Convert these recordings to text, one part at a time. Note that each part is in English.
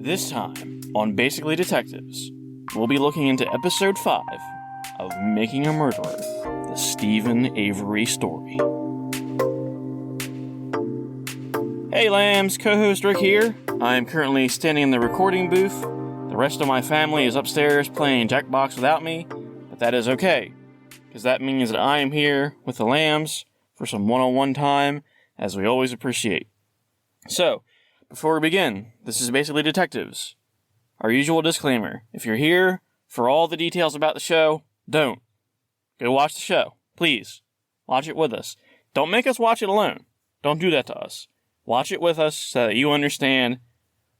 This time, on Basically Detectives, we'll be looking into episode 5 of Making a Murderer, the Steven Avery story. Hey lambs, co-host Rick here. I am currently standing in the recording booth. The rest of my family is upstairs playing Jackbox without me, but that is okay, because that means that I am here with the lambs for some one-on-one time, as we always appreciate. So, before we begin, this is Basically Detectives. Our usual disclaimer: if you're here for all the details about the show, don't. Go watch the show. Please. Watch it with us. Don't make us watch it alone. Don't do that to us. Watch it with us so that you understand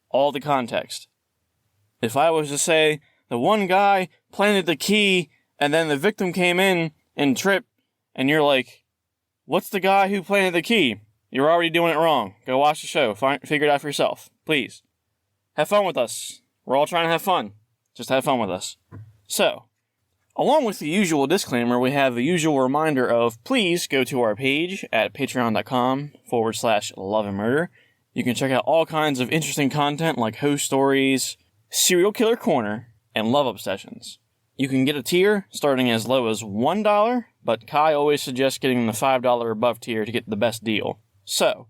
all the context. If I was to say, the one guy planted the key, and then the victim came in and tripped, and you're like, what's the guy who planted the key? You're already doing it wrong. Go watch the show. Figure it out for yourself. Please. Have fun with us. We're all trying to have fun. Just have fun with us. So, along with the usual disclaimer, we have the usual reminder of please go to our page at patreon.com/loveandmurder. You can check out all kinds of interesting content like host stories, serial killer corner, and love obsessions. You can get a tier starting as low as $1, but Kai always suggests getting the $5 above tier to get the best deal. So,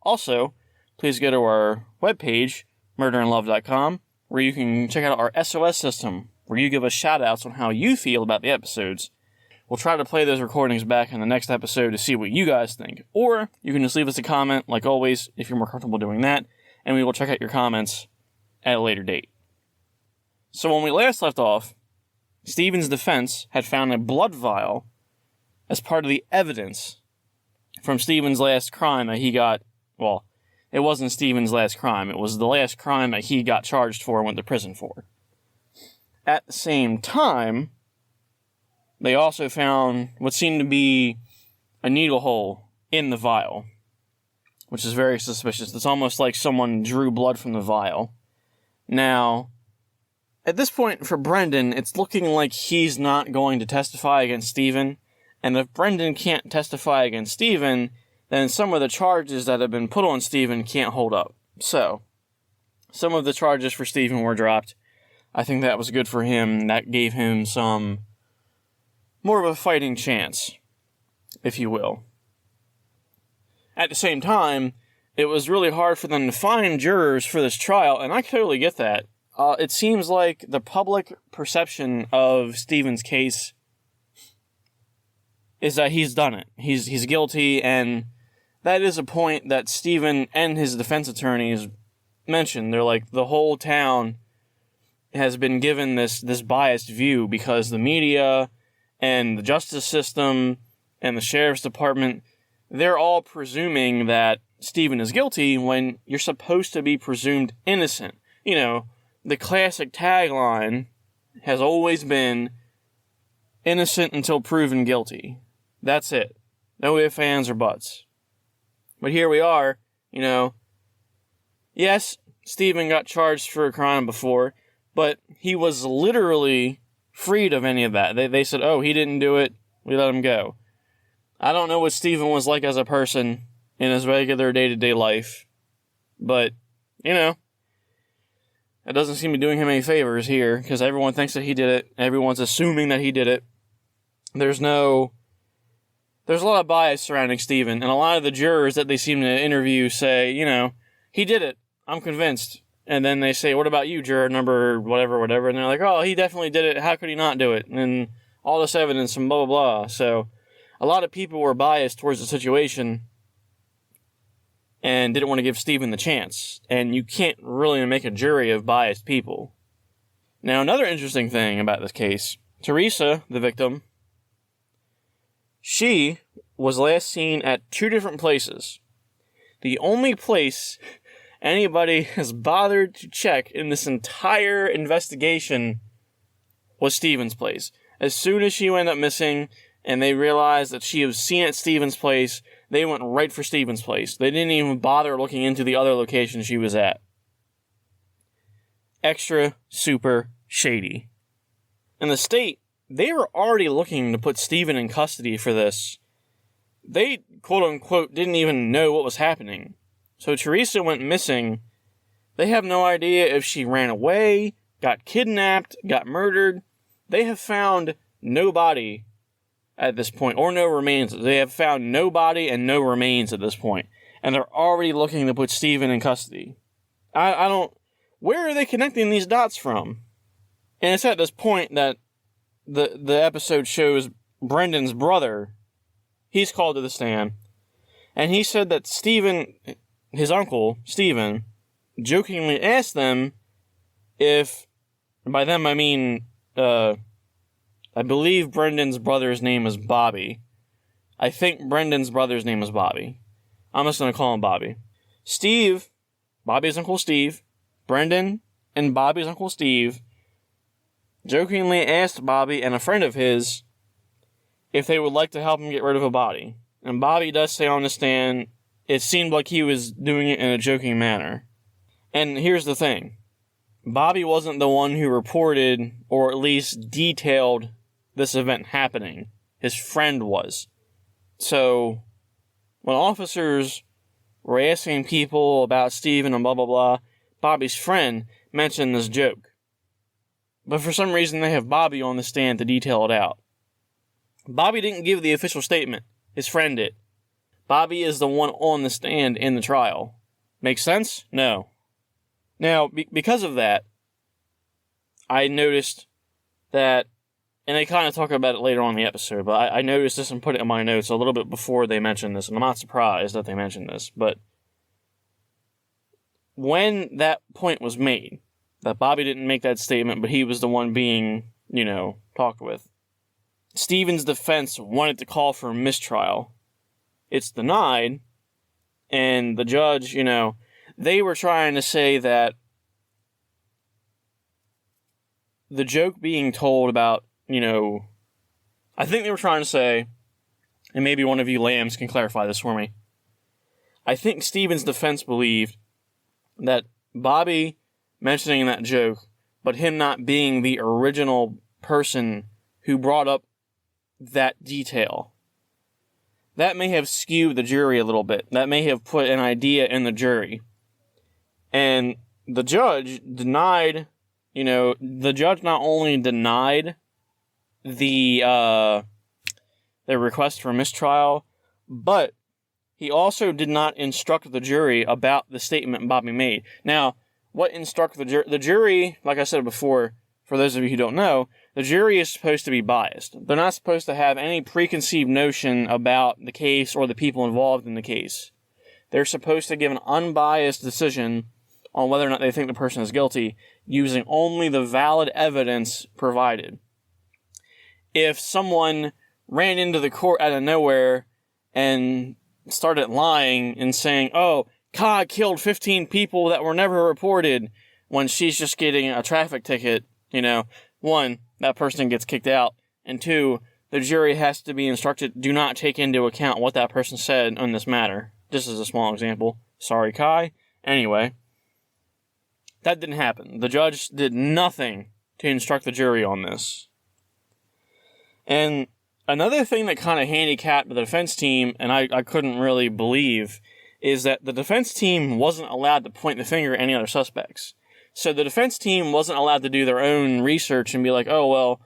also, please go to our webpage, murderandlove.com, where you can check out our SOS system, where you give us shout-outs on how you feel about the episodes. We'll try to play those recordings back in the next episode to see what you guys think. Or, you can just leave us a comment, like always, if you're more comfortable doing that, and we will check out your comments at a later date. So when we last left off, Steven's defense had found a blood vial as part of the evidence from Steven's last crime that he got, well, it wasn't Steven's last crime, it was the last crime that he got charged for and went to prison for. At the same time, they also found what seemed to be a needle hole in the vial, which is very suspicious. It's almost like someone drew blood from the vial. Now, at this point for Brendan, it's looking like he's not going to testify against Steven. And if Brendan can't testify against Steven, then some of the charges that have been put on Steven can't hold up. So, some of the charges for Steven were dropped. I think that was good for him. That gave him some more of a fighting chance, if you will. At the same time, it was really hard for them to find jurors for this trial, and I totally get that. It seems like the public perception of Steven's case is that he's done it. He's guilty, and that is a point that Steven and his defense attorneys mentioned. They're like, the whole town has been given this biased view because the media and the justice system and the sheriff's department, they're all presuming that Steven is guilty when you're supposed to be presumed innocent. You know, the classic tagline has always been, innocent until proven guilty. That's it. No ifs, ands, or buts. But here we are, you know. Yes, Steven got charged for a crime before, but he was literally freed of any of that. They said, oh, he didn't do it, we let him go. I don't know what Steven was like as a person in his regular day-to-day life, but, you know, that doesn't seem to be doing him any favors here, because everyone thinks that he did it, everyone's assuming that he did it. There's a lot of bias surrounding Steven, and a lot of the jurors that they seem to interview say, you know, he did it, I'm convinced. And then they say, what about you, juror number whatever, and they're like, oh, he definitely did it, how could he not do it? And all this evidence and blah, blah, blah. So, a lot of people were biased towards the situation and didn't want to give Steven the chance. And you can't really make a jury of biased people. Now, another interesting thing about this case, Teresa, the victim, she was last seen at 2 different places. The only place anybody has bothered to check in this entire investigation was Steven's place. As soon as she went up missing and they realized that she was seen at Steven's place, they went right for Steven's place. They didn't even bother looking into the other location she was at. Extra super shady. In the state, they were already looking to put Steven in custody for this. They, quote-unquote, didn't even know what was happening. So Teresa went missing They have no idea if she ran away, got kidnapped, got murdered. They have found no body at this point, or no remains. They have found no body and no remains at this point, and they're already looking to put Steven in custody. I don't... Where are they connecting these dots from? And it's at this point that the episode shows Brendan's brother. He's called to the stand, and he said that Steven, his uncle, Steven, jokingly asked them if, by them I mean, I believe Brendan's brother's name is Bobby. I think Brendan's brother's name is Bobby. I'm just going to call him Bobby. Steve, Bobby's Uncle Steve, Brendan and Bobby's Uncle Steve jokingly asked Bobby and a friend of his if they would like to help him get rid of a body. And Bobby does say on the stand, it seemed like he was doing it in a joking manner. And here's the thing. Bobby wasn't the one who reported, or at least detailed, this event happening. His friend was. So, when officers were asking people about Steven and blah blah blah, Bobby's friend mentioned this joke. But for some reason they have Bobby on the stand to detail it out. Bobby didn't give the official statement. His friend did. Bobby is the one on the stand in the trial. Make sense? No. Now, because of that, I noticed that, and they kind of talk about it later on in the episode, but I noticed this and put it in my notes a little bit before they mentioned this, and I'm not surprised that they mentioned this, but when that point was made, that Bobby didn't make that statement, but he was the one being, talked with, Steven's defense wanted to call for a mistrial. It's denied, and the judge, they were trying to say that the joke being told about, I think they were trying to say, and maybe one of you lambs can clarify this for me, I think Steven's defense believed that Bobby mentioning that joke, but him not being the original person who brought up that detail, that may have skewed the jury a little bit. That may have put an idea in the jury. And the judge denied, the judge not only denied the request for mistrial, but he also did not instruct the jury about the statement Bobby made. Now, what instruct the jury? The jury, like I said before, for those of you who don't know, the jury is supposed to be biased. They're not supposed to have any preconceived notion about the case or the people involved in the case. They're supposed to give an unbiased decision on whether or not they think the person is guilty, using only the valid evidence provided. If someone ran into the court out of nowhere and started lying and saying, oh, Kai killed 15 people that were never reported, when she's just getting a traffic ticket, one, that person gets kicked out, and two, the jury has to be instructed, do not take into account what that person said on this matter. This is a small example. Sorry, Kai. Anyway, that didn't happen. The judge did nothing to instruct the jury on this. And another thing that kind of handicapped the defense team, and I couldn't really believe, is that the defense team wasn't allowed to point the finger at any other suspects. So the defense team wasn't allowed to do their own research and be like, oh, well,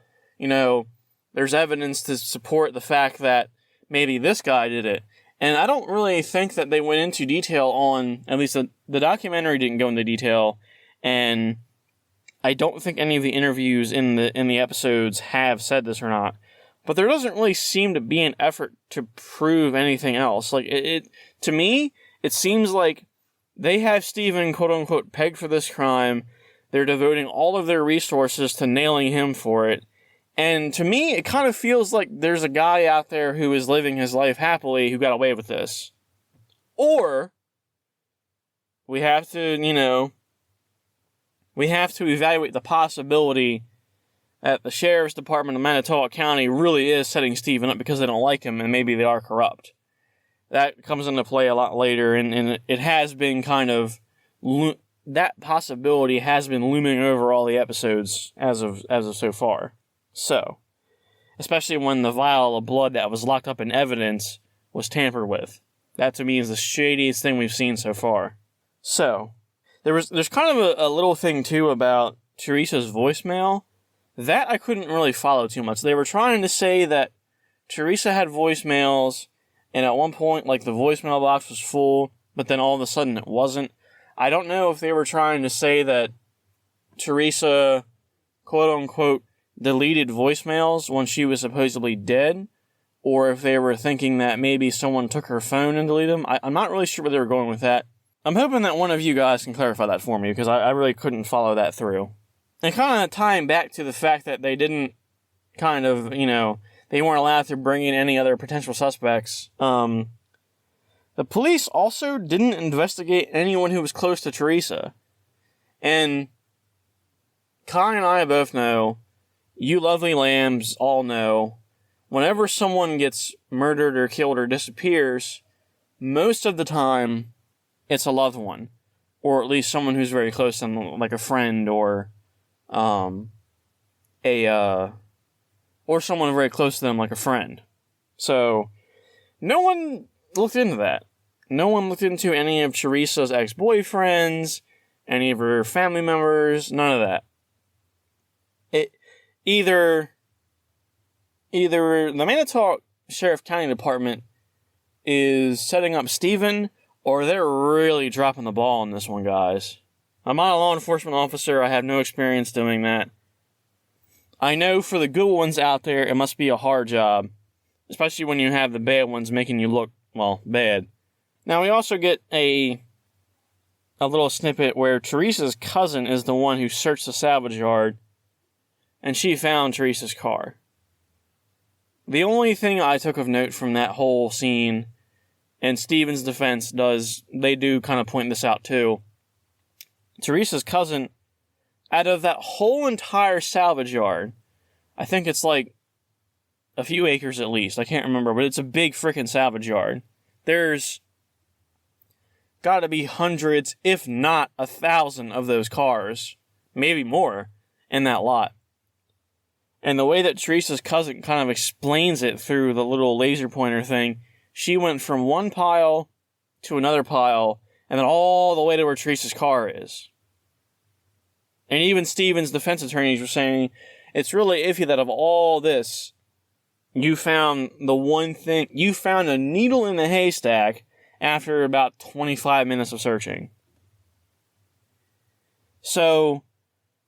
there's evidence to support the fact that maybe this guy did it. And I don't really think that they went into detail on, at least the documentary didn't go into detail, and I don't think any of the interviews in the episodes have said this or not. But there doesn't really seem to be an effort to prove anything else. Like, to me, it seems like they have Steven, quote-unquote, pegged for this crime. They're devoting all of their resources to nailing him for it. And to me, it kind of feels like there's a guy out there who is living his life happily who got away with this. Or, we have to evaluate the possibility that the Sheriff's Department of Manitowoc County really is setting Steven up because they don't like him and maybe they are corrupt. That comes into play a lot later, and it has been kind of... that possibility has been looming over all the episodes as of so far. So, especially when the vial of blood that was locked up in evidence was tampered with. That to me is the shadiest thing we've seen so far. So, There's kind of a little thing, too, about Teresa's voicemail. That I couldn't really follow too much. They were trying to say that Teresa had voicemails, and at one point, like, the voicemail box was full, but then all of a sudden it wasn't. I don't know if they were trying to say that Teresa, quote-unquote, deleted voicemails when she was supposedly dead, or if they were thinking that maybe someone took her phone and deleted them. I'm not really sure where they were going with that. I'm hoping that one of you guys can clarify that for me, because I really couldn't follow that through. And kind of tying back to the fact that they didn't kind of, they weren't allowed to bring in any other potential suspects. The police also didn't investigate anyone who was close to Teresa. And Kai and I both know, you lovely lambs all know, whenever someone gets murdered or killed or disappears, most of the time, it's a loved one. Or at least someone who's very close to them, like a friend or or someone very close to them, like a friend. So, no one looked into that. No one looked into any of Teresa's ex-boyfriends, any of her family members, none of that. Either the Manitowoc Sheriff County Department is setting up Steven, or they're really dropping the ball on this one, guys. I'm not a law enforcement officer. I have no experience doing that. I know for the good ones out there, it must be a hard job, especially when you have the bad ones making you look, well, bad. Now, we also get a little snippet where Teresa's cousin is the one who searched the salvage yard, and she found Teresa's car. The only thing I took of note from that whole scene, and Steven's defense they do kind of point this out too, Teresa's cousin, out of that whole entire salvage yard, I think it's like a few acres at least, I can't remember, but it's a big frickin' salvage yard. There's gotta be hundreds, if not 1,000 of those cars, maybe more, in that lot. And the way that Teresa's cousin kind of explains it through the little laser pointer thing, she went from one pile to another pile, and then all the way to where Teresa's car is. And even Steven's defense attorneys were saying, it's really iffy that of all this, you found the one thing, you found a needle in the haystack after about 25 minutes of searching. So,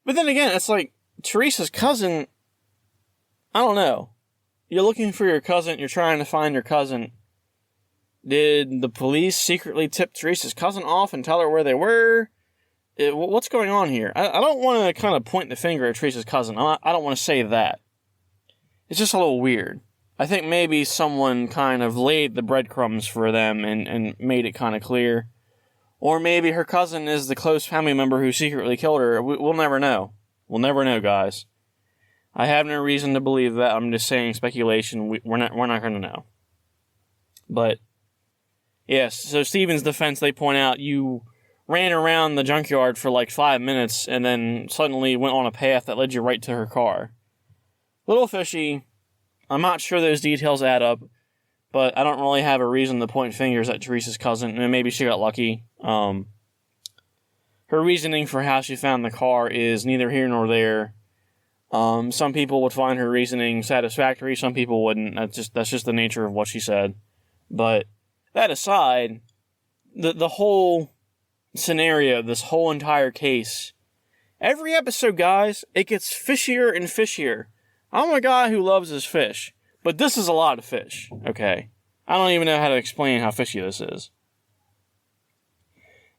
but then again, it's like, Teresa's cousin, I don't know. You're looking for your cousin, you're trying to find your cousin. Did the police secretly tip Teresa's cousin off and tell her where they were? What's going on here? I don't want to kind of point the finger at Teresa's cousin. I don't want to say that. It's just a little weird. I think maybe someone kind of laid the breadcrumbs for them and made it kind of clear. Or maybe her cousin is the close family member who secretly killed her. We'll never know. We'll never know, guys. I have no reason to believe that. I'm just saying speculation. We're not going to know. But, yes, so Steven's defense, they point out, you ran around the junkyard for like 5 minutes and then suddenly went on a path that led you right to her car. Little fishy. I'm not sure those details add up, but I don't really have a reason to point fingers at Teresa's cousin, and maybe she got lucky. Her reasoning for how she found the car is neither here nor there. Some people would find her reasoning satisfactory, some people wouldn't. That's just the nature of what she said. But that aside, the whole scenario, this whole entire case, every episode, guys, it gets fishier and fishier. I'm a guy who loves his fish, but this is a lot of fish, okay? I don't even know how to explain how fishy this is.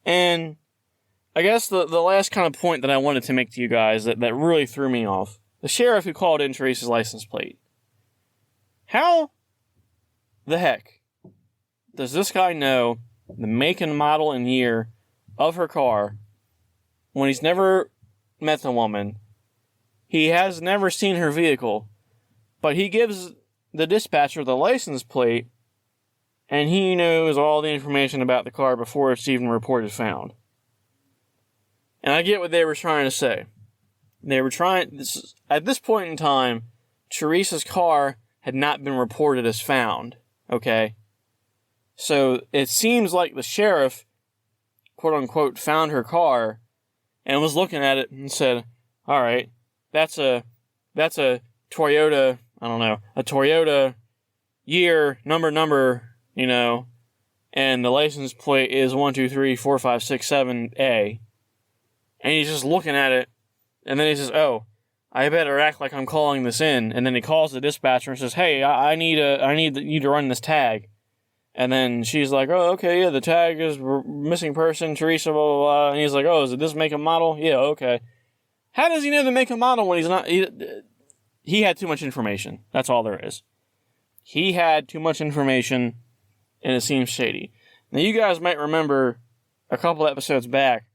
And I guess the last kind of point that I wanted to make to you guys that really threw me off, the sheriff who called in Teresa's license plate. How the heck does this guy know the make and model and year of her car when he's never met the woman? He has never seen her vehicle, but he gives the dispatcher the license plate, and he knows all the information about the car before it's even reported found. And I get what they were trying to say. They were at this point in time, Teresa's car had not been reported as found, okay? So it seems like the sheriff, quote-unquote found her car and was looking at it and said, all right, that's a Toyota, I don't know, a Toyota year, number, you know, and the license plate is 1234567A. And he's just looking at it, and then he says, oh, I better act like I'm calling this in. And then he calls the dispatcher and says, hey, I need you to run this tag. And then she's like, oh, okay, yeah, the tag is missing person, Teresa, blah, blah, blah. And he's like, oh, is it this make and model? Yeah, okay. How does he know the make and model when he's not... He had too much information. That's all there is. He had too much information, and it seems shady. Now, you guys might remember a couple episodes back,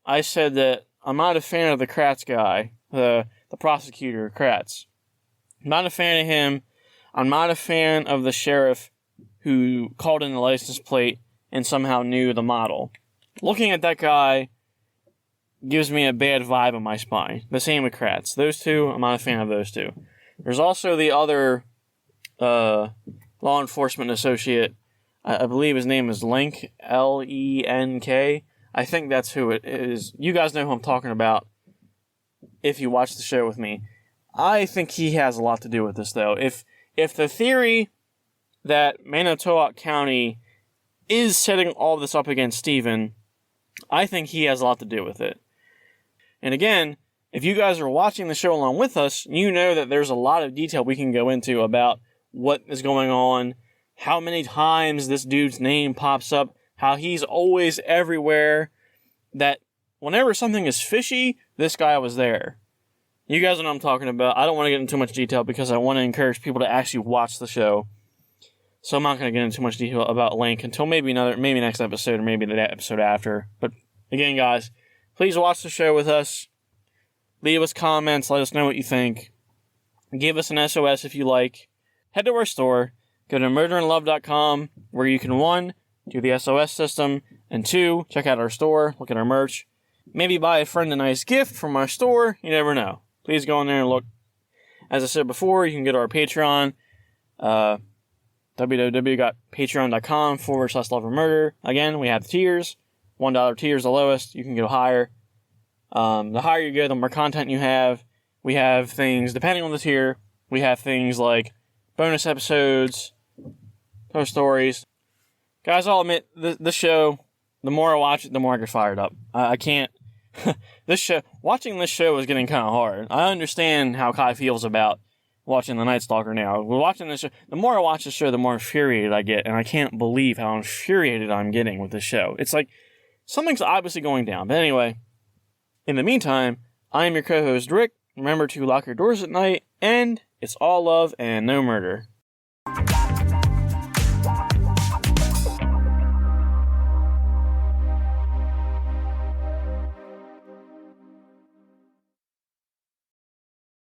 I said that I'm not a fan of the Kratz guy, the prosecutor, Kratz. I'm not a fan of him. I'm not a fan of the sheriff who called in the license plate and somehow knew the model. Looking at that guy gives me a bad vibe in my spine. The same with Kratz. Those two, I'm not a fan of those two. There's also the other law enforcement associate. I believe his name is Lenk, Lenk. I think that's who it is. You guys know who I'm talking about if you watch the show with me. I think he has a lot to do with this, though. If the theory that Manitowoc County is setting all this up against Steven, I think he has a lot to do with it. And again, if you guys are watching the show along with us, you know that there's a lot of detail we can go into about what is going on, how many times this dude's name pops up, how he's always everywhere, that whenever something is fishy, this guy was there. You guys know what I'm talking about. I don't want to get into too much detail because I want to encourage people to actually watch the show. So I'm not going to get into too much detail about Link until maybe next episode or maybe the episode after. But again, guys, please watch the show with us. Leave us comments. Let us know what you think. Give us an SOS if you like. Head to our store. Go to murderandlove.com where you can 1, do the SOS system, and 2, check out our store, look at our merch. Maybe buy a friend a nice gift from our store. You never know. Please go in there and look. As I said before, you can go to our Patreon. www.patreon.com/loveandmurder. Again, we have the tiers. $1 tier is the lowest. You can go higher. The higher you go, the more content you have. We have things, depending on the tier, we have things like bonus episodes, post stories. Guys, I'll admit, this show, the more I watch it, the more I get fired up. I can't... watching this show is getting kind of hard. I understand how Kai feels about watching The Night Stalker now. Watching this show, the more I watch the show, the more infuriated I get, and I can't believe how infuriated I'm getting with this show. It's like, something's obviously going down. But anyway, in the meantime, I am your co-host, Rick. Remember to lock your doors at night, and it's all love and no murder.